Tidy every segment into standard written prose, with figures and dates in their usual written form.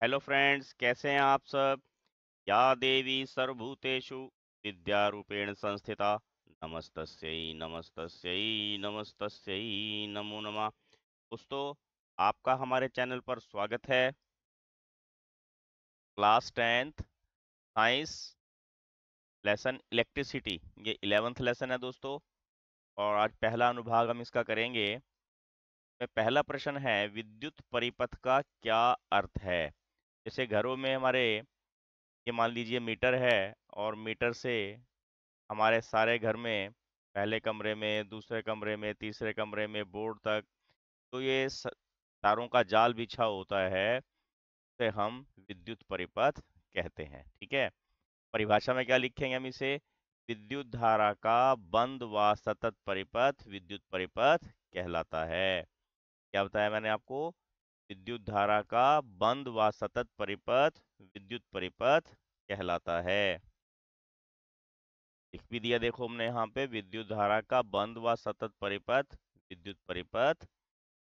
Hello friends, कैसे हैं आप सब। या देवी सर्वभूतेषु विद्यारूपेण संस्थिता नमस्तस्यै नमस्तस्यै नमस्तस्यै नमो नमः। दोस्तों, आपका हमारे चैनल पर स्वागत है। Class 10th science lesson electricity, ये 11th लेसन है दोस्तों। और आज पहला अनुभाग हम इसका करेंगे। में पहला प्रश्न है, विद्युत परिपथ का क्या अर्थ है। जैसे घरों में हमारे, ये मान लीजिए मीटर है, और मीटर से हमारे सारे घर में, पहले कमरे में, दूसरे कमरे में, तीसरे कमरे में, बोर्ड तक, तो ये तारों का जाल बिछा होता है, उसे हम विद्युत परिपथ कहते हैं। ठीक है। परिभाषा में क्या लिखेंगे हम इसे? विद्युत धारा का बंद व सतत परिपथ विद्युत परिपथ कहलाता है। क्या बताया मैंने आपको? विद्युत धारा का बंद व सतत परिपथ विद्युत परिपथ कहलाता है। लिख भी दिया, देखो हमने यहाँ पे, विद्युत धारा का बंद व सतत परिपथ विद्युत परिपथ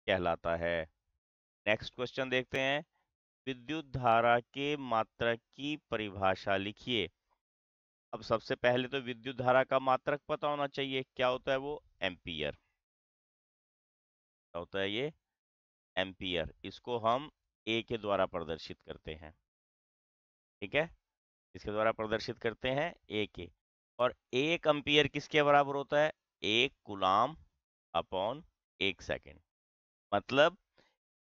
कहलाता है। नेक्स्ट क्वेश्चन देखते हैं। विद्युत धारा के मात्रक की परिभाषा लिखिए। अब सबसे पहले तो विद्युत धारा का मात्रक पता होना चाहिए। क्या होता है वो? एम्पियर। क्या होता है ये? एम्पियर। इसको हम ए के द्वारा प्रदर्शित करते हैं। ठीक है। इसके द्वारा प्रदर्शित करते हैं ए के। और एक एम्पियर किसके बराबर होता है? एक कूलाम अपॉन एक सेकंड। मतलब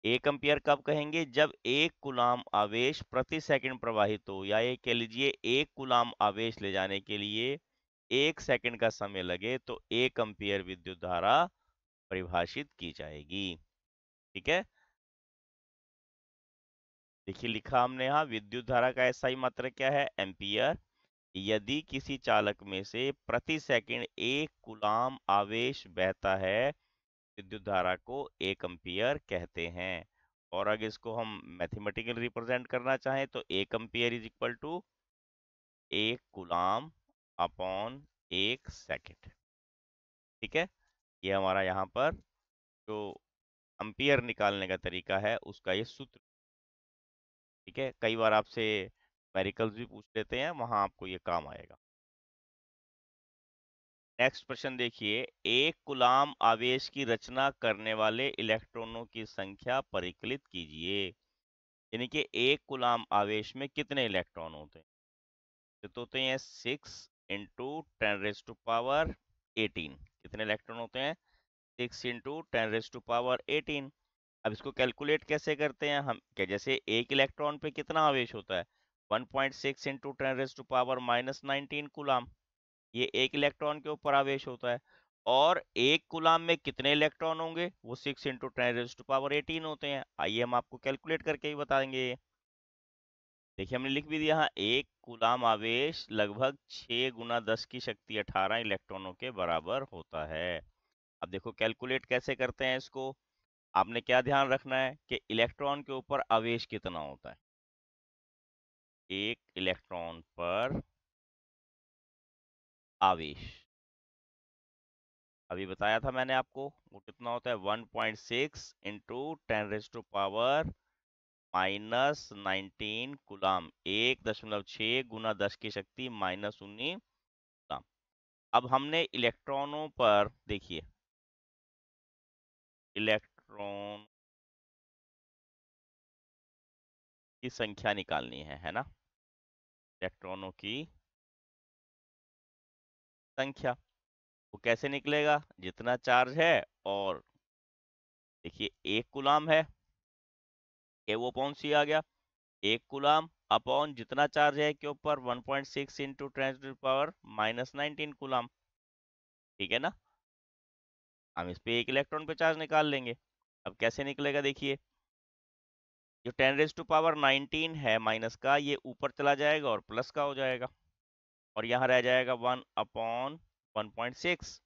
एक एम्पियर कब कहेंगे? जब एक कूलाम आवेश प्रति सेकंड प्रवाहित हो, या ये कह लीजिए एक कूलाम आवेश ले जाने के लिए एक सेकंड का समय लगे, तो एक एम्पियर विद्युत धारा परिभाषित की जाएगी। ठीक है। देखिए, लिखा हमने यहाँ, विद्युत धारा का SI मात्रक क्या है? एम्पियर। यदि किसी चालक में से प्रति सेकंड एक कूलाम आवेश बहता है, विद्युत धारा को एक एम्पियर कहते हैं। और अगर इसको हम मैथमेटिकल रिप्रेजेंट करना चाहें, तो एक एम्पियर इज इक्वल टू एक कूलाम अपॉन एक सेकंड। ठीक है। ये हमारा यहाँ पर जो एम्पियर निकालने का तरीका है, उसका ये सूत्र। ठीक है। कई बार आपसे न्यूमेरिकल्स भी पूछ लेते हैं, वहां आपको ये काम आएगा। नेक्स्ट प्रश्न देखिए। एक कूलाम आवेश की रचना करने वाले इलेक्ट्रॉनों की संख्या परिकलित कीजिए। यानी कि एक कूलाम आवेश में कितने इलेक्ट्रॉन होते हैं? तो होते हैं 6 × 10⁻⁸। कितने इलेक्ट्रॉन होते हैं? 6 × 10⁻⁸। अब इसको कैलकुलेट कैसे करते हैं हम? क्या, जैसे एक इलेक्ट्रॉन पे कितना आवेश होता है? 1.6 × 10⁻⁻19 कूलाम। ये एक इलेक्ट्रॉन के ऊपर आवेश होता है। और एक कूलाम में कितने इलेक्ट्रॉन होंगे? वो 6 × 10⁻18 होते हैं। आइए हम आपको कैलकुलेट करके ही बताएंगे। देखिए, हमने लिख भी दिया। हाँ, एक कूलाम आवेश लगभग 6 × 10⁻18 इलेक्ट्रॉनों के बराबर होता है। अब देखो कैलकुलेट कैसे करते हैं इसको। आपने क्या ध्यान रखना है कि इलेक्ट्रॉन के ऊपर आवेश कितना होता है। एक इलेक्ट्रॉन पर आवेश, अभी बताया था मैंने आपको, वो कितना होता है? 1.6 × 10⁻⁻19 कूलाम। 1.6 × 10⁻⁻19 कूलाम। अब हमने इलेक्ट्रॉनों पर, देखिए, इलेक्ट्रॉन की संख्या निकालनी है ना? इलेक्ट्रॉनों की संख्या। वो कैसे निकलेगा? जितना चार्ज है, और देखिए एक कूलाम है, ए वो अपॉन सी आ गया। एक कूलाम अपॉन जितना चार्ज है के ऊपर, 1.6 × 10⁻⁻19 कूलाम। ठीक है ना? हम इस पे एक इलेक्ट्रॉन पे चार्ज निकाल लेंगे। अब कैसे निकलेगा? देखिए, जो 10⁻19 है माइनस का, ये ऊपर चला जाएगा और प्लस का हो जाएगा, और यहाँ रह जाएगा 1/1.6।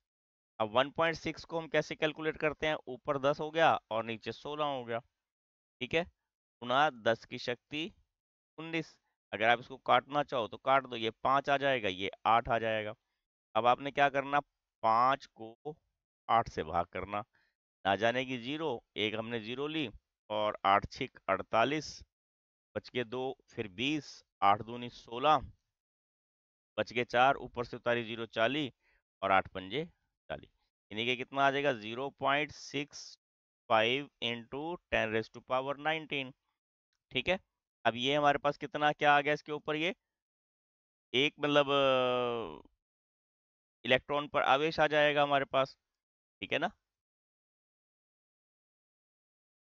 अब 1.6 को हम कैसे कैलकुलेट करते हैं? ऊपर 10 हो गया और नीचे 16 हो गया। ठीक है। गुना 10 की शक्ति 19। अगर आप इसको काटना चाहो तो काट दो, ये 5 आ जाएगा, ये 8 आ जाएगा। अब आपने क्या करना? 5 को 8 से भाग करना। ना जाने की जीरो, एक हमने जीरो ली, और 8 × 6 = 48, बच गए 2, फिर 20, 8 दूनी 16, बच गए 4, ऊपर से उतारी 0 40, और 8 पंजे 40, यानी कि कितना आ जाएगा 0.65 इंटू 10⁻19। ठीक है, अब ये हमारे पास कितना क्या आ गया इसके ऊपर, ये एक मतलब इलेक्ट्रॉन पर आवेश आ जाएगा हमारे पास। ठीक है ना।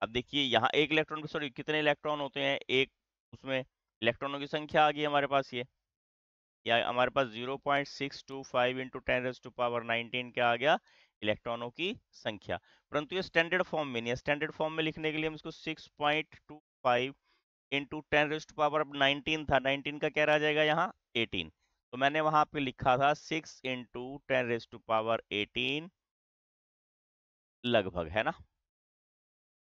अब देखिए यहाँ एक इलेक्ट्रॉन, सॉरी कितने इलेक्ट्रॉन होते हैं एक उसमें, इलेक्ट्रॉनों की संख्या आ गई हमारे पास ये, या हमारे पास 0.625 इंटू 10⁻19 क्या आ गया, इलेक्ट्रॉनों की संख्या। परंतु ये स्टैंडर्ड फॉर्म में नहीं है, स्टैंडर्ड फॉर्म में लिखने के लिए हम इसको 6.25 इंटू 10⁻19 था, 19 का क्या रह जाएगा यहाँ 18, तो मैंने वहां पे लिखा था 6 इंटू 10⁻18 लगभग, है ना।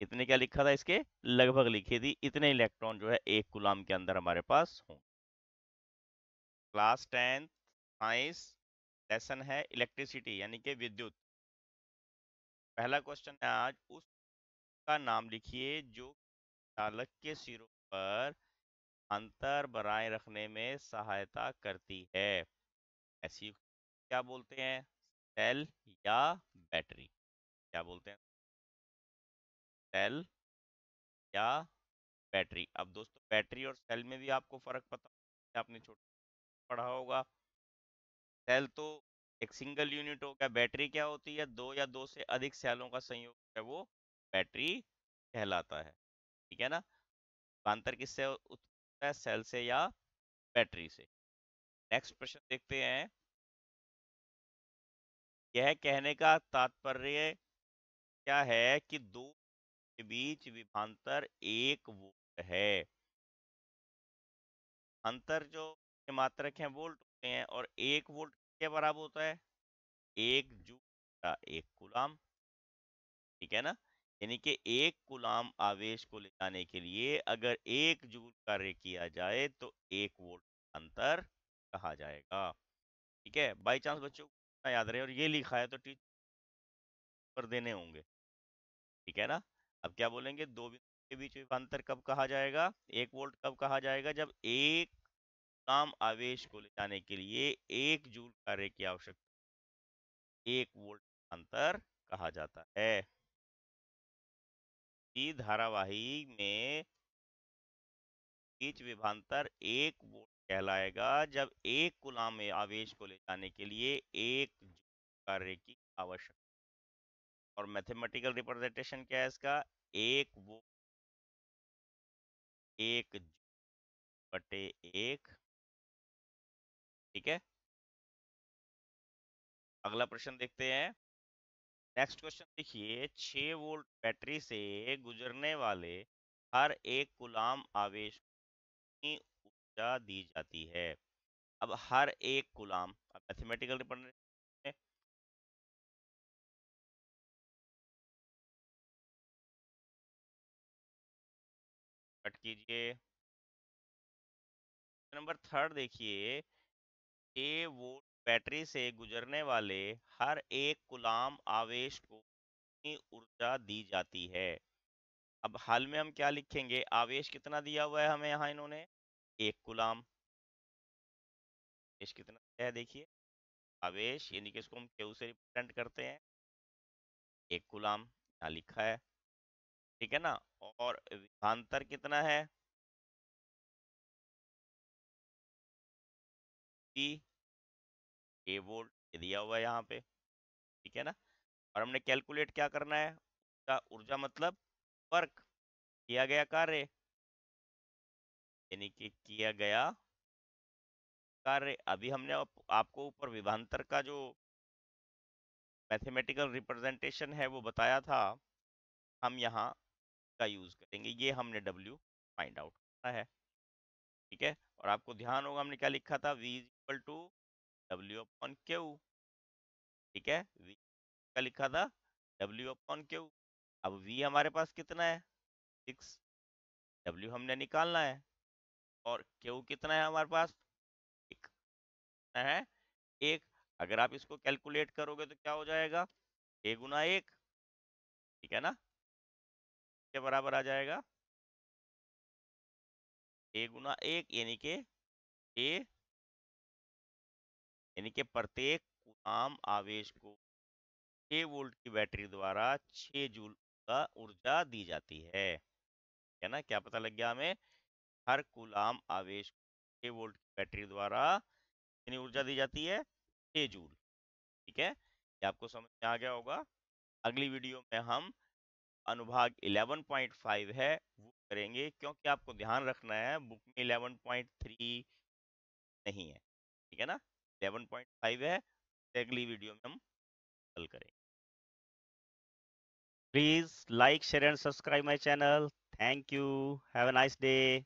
इतने क्या लिखा था इसके, लगभग लिखी थी, इतने इलेक्ट्रॉन जो है एक कूलाम के अंदर हमारे पास हों। क्लास 10 साइंस लेसन है इलेक्ट्रिसिटी यानी कि विद्युत। पहला क्वेश्चन है आज, उसका नाम लिखिए जो चालक के सिरों पर अंतर बनाए रखने में सहायता करती है। ऐसी क्या बोलते हैं, सेल या बैटरी, क्या बोलते हैं, सेल या बैटरी। अब दोस्तों बैटरी और सेल में भी आपको फर्क पता है, आपने छोटा पढ़ा होगा। सेल तो एक सिंगल यूनिट हो गया, बैटरी क्या होती है, दो या दो से अधिक सेलों का संयोग है वो बैटरी कहलाता है। ठीक है ना। अंतर किससे होता है, सेल से या बैटरी से। नेक्स्ट प्रश्न देखते हैं। यह कहने का तात्पर्य क्या है कि दो के बीच विभवांतर 1 वोल्ट है। अंतर जो के मात्रक हैं वोल्ट होते हैं, और 1 वोल्ट के बराबर होता है 1 जूल का 1 कूलाम। ठीक है ना। यानी कि 1 कूलाम आवेश को ले जाने के लिए अगर 1 जूल कार्य किया जाए तो 1 वोल्ट अंतर कहा जाएगा। ठीक है, बाई चांस बच्चों को याद रहे और ये लिखा है तो टीचर पर देने होंगे। ठीक है ना। अब क्या बोलेंगे, दो बिंदु के बीच विभवांतर कब कहा जाएगा, 1 वोल्ट कब कहा जाएगा, जब 1 कूलाम आवेश को ले जाने के लिए 1 जूल कार्य की आवश्यकता, 1 वोल्ट अंतर कहा जाता है। धारावाही में बीच विभवांतर 1 वोल्ट कहलाएगा जब 1 कूलाम आवेश को ले जाने के लिए 1 जूल कार्य की आवश्यकता। और मैथमेटिकल रिप्रेजेंटेशन क्या है इसका, 1 वोल्ट 1 जूल/1। ठीक है, अगला प्रश्न देखते हैं। नेक्स्ट क्वेश्चन देखिए, 6 वोल्ट बैटरी से गुजरने वाले हर 1 कूलाम आवेश की ऊर्जा दी जाती है। अब हर 1 कूलाम, अब मैथमेटिकल रिप्रेजेंटेशन कट कीजिए। नंबर थर्ड देखिए, 6 वोल्ट बैटरी से गुजरने वाले हर 1 कूलाम आवेश को कितनी ऊर्जा दी जाती है। अब हाल में हम क्या लिखेंगे, आवेश कितना दिया हुआ है हमें यहाँ इन्होंने, 1 कूलाम। आवेश कितना है देखिए, आवेश यानी कि इसको हम क्यू से रिप्रेजेंट करते हैं, 1 कूलाम यहाँ लिखा है। ठीक है ना। और विभवांतर कितना है, पी 6 वोल्ट ये दिया हुआ है यहाँ पे। ठीक है ना। और हमने कैलकुलेट क्या करना है, ऊर्जा मतलब वर्क, किया गया कार्य, यानी कि किया गया कार्य। अभी हमने आपको ऊपर विभवांतर का जो मैथमेटिकल रिप्रेजेंटेशन है वो बताया था, हम यहाँ का यूज करेंगे, ये हमने W फाइंड आउट करना है। ठीक है, और आपको ध्यान होगा हमने क्या लिखा था, V इक्वल टू W/Q। ठीक है, V का लिखा था W/Q। अब V हमारे पास कितना है 6, W हमने निकालना है, और Q कितना है हमारे पास, एक है 1। अगर आप इसको कैलकुलेट करोगे तो क्या हो जाएगा, 6 गुना 1। ठीक है ना, के बराबर आ जाएगा A गुना 1 यानी कि प्रत्येक कूलाम आवेश को 6 वोल्ट की बैटरी द्वारा 6 जूल का ऊर्जा दी जाती है ना। क्या पता लग गया हमें? हर कूलाम आवेश को 6 वोल्ट की बैटरी द्वारा कितनी ऊर्जा दी जाती है? 6 जूल। ठीक है, ये आपको समझ में आ गया होगा। अगली वीडियो में हम अनुभाग 11.5 है वो करेंगे, क्योंकि आपको ध्यान रखना है बुक में 11.3 नहीं है। ठीक है ना, 11.5 है। अगली वीडियो में हम हल करेंगे। Please like, share and subscribe my channel. Thank you. Have a nice day.